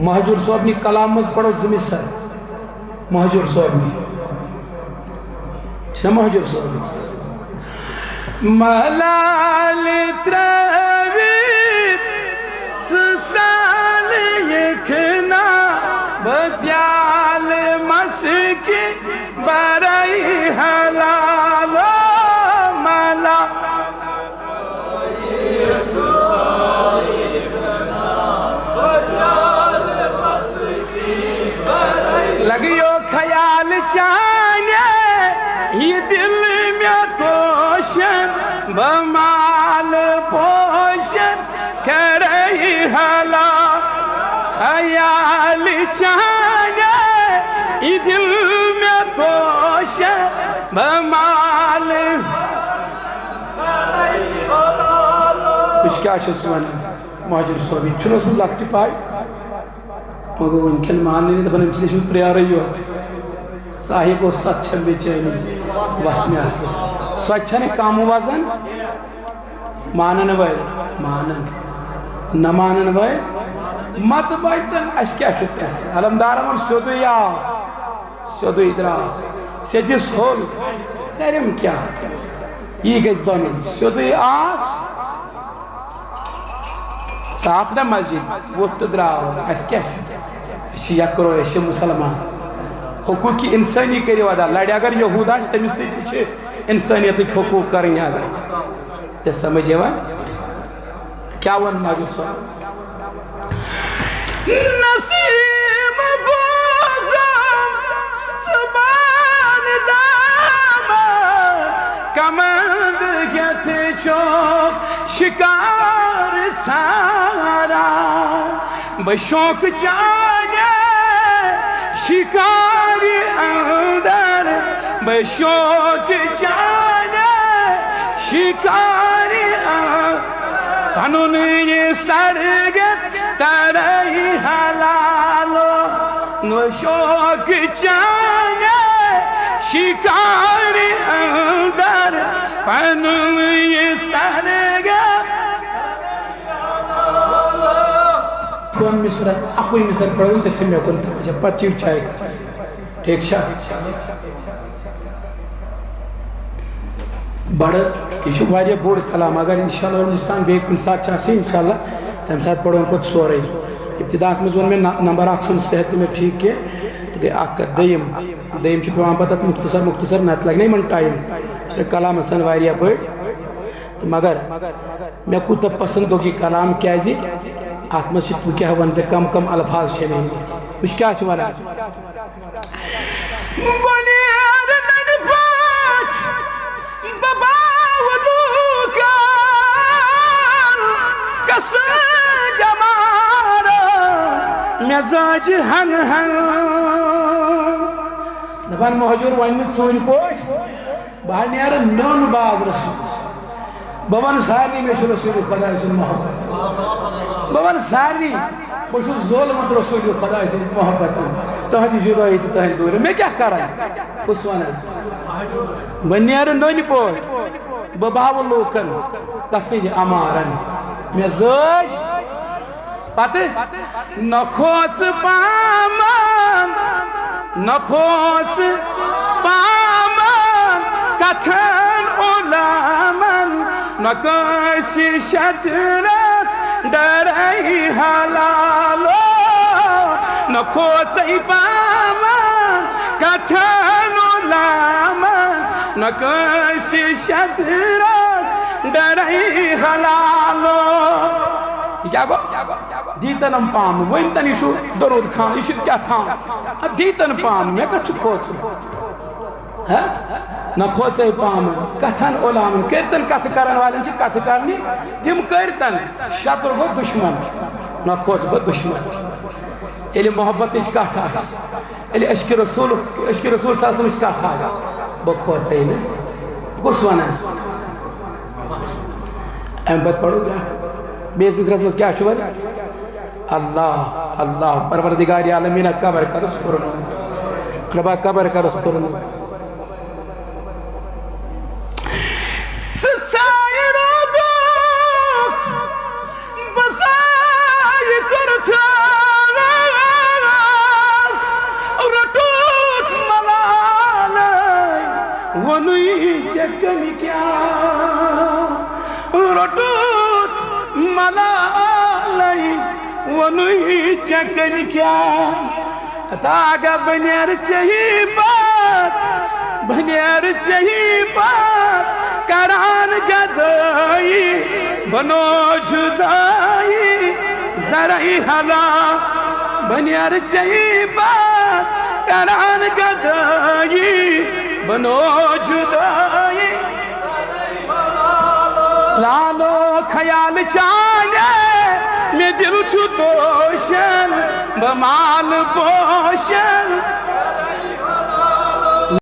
महजूर साहब ने कलाम मज पढ़ो जिमिसर महजूर साहब ने महजूर साहब मलाल त्रवित साल यखना बप्याल मस्की बरई हलालो मला लगियो ख्याल चाने ये दिल में तोशन बमाल पोशन करई हला ख्याल चाने ये दिल में तोशन बमाल कुछ क्या सुन महजूर सोबी चुनो सुन लक्टी पाई मगर उनके मान नहीं तो बने चीज़ प्यार ही होती साहिब वो स्वच्छ बेचैनी वक्त में आस्ते स्वच्छ ने काम वजन मानन वाल मानन न मानन वाल मत बैठन अस क्या अलमदार मन सोदुयास सोदु द्रास सेदिस होल करम क्या ये गज बन सोदु आस साफ न मस्जिद वो तो द्राव अस क्या यकरो मुसलमान हुकूकी इंसानी करो अदा लड़ अगर यहूद तमिस इंसानियत हकूक कर अदा ये समझ क्या वन महजूर साहब नसीम कमंद शिकार सारा बशौक जाने शिकारी अंदर बशौक जाने शिकारी कानून ये सरग तरही हलालो बशौक जाने शिकारी अंदर कानून ये सरग कौन मिसर अकुई मिसर पढ़ूँ तो थे मैं कौन था जब पच्चीव चाय का ठीक शा बड़ ये वारिया बोर्ड कलाम अगर इंशाल्लाह और मुस्तान बे कुन साथ चाहे इंशाल्लाह तम साथ पढ़ो उनको सोरे इब्तिदास में जोन में नंबर आक्शन सेहत में ठीक है तो आक दयम दयम चुप वहाँ पता मुख्तसर मुख्तसर नत लगने मन टाइम कलाम सन वारिया बोर्ड तो मगर मैं कुछ पसंद होगी कलाम क्या जी आत्म से तू क्या वन से कम कम अल्फाज छे में कुछ क्या चुवाना बनियार नन पाठ बाबा वलूका कस जमारा मजाज हन हन दबान महजूर वन सोन पोट बनियार नन बाज रसूल बवन सारनी में रसूल खुदा सुन मोहब्बत बवन सारी बस जोलमत रसूल खुदा मोहब्बत तहद जुदाई तो तहद दूर मैं क्या कर उस वन बनियार नन पोट बबाव लोकन कसज अमारन मे जज पत नखोच पामन नखोच पामन कथन उलामन नकसी शतरस डरई हलालो नखोच पामन कथन उलामन नकसी शतरस डरई हलालो क्या गो दीतन पाम वन तन यह दरूद खान यह क्या था दीतन पाम मे कत खोच न खोच पाम कथन ओलाम करतन कथ कर वाले कथ करनी तम करतन शत्रु गो दुश्मन न खोच गो दुश्मन ये मोहब्बत कथ अश्क रसूल कथ बह खोच गुस वन अम पे पढ़ो बेस मिसरस मज क्या वन अल्लाह अल्लाह परवरदिगार आलमीन कबर करस पुरन कृपा कबर करस पुरन बसाय करता चकन क्या रोटूत मलालई वनुई चकन क्या तागा बनेर चाहिए बात बनेर चाहिए बात करान गदाई बनो जुदाई जराई हला बनेर चाहिए बात करान गदाई बनो जुदाई लालो ख्याल चाले में दिल छु तोशन बमाल पोशन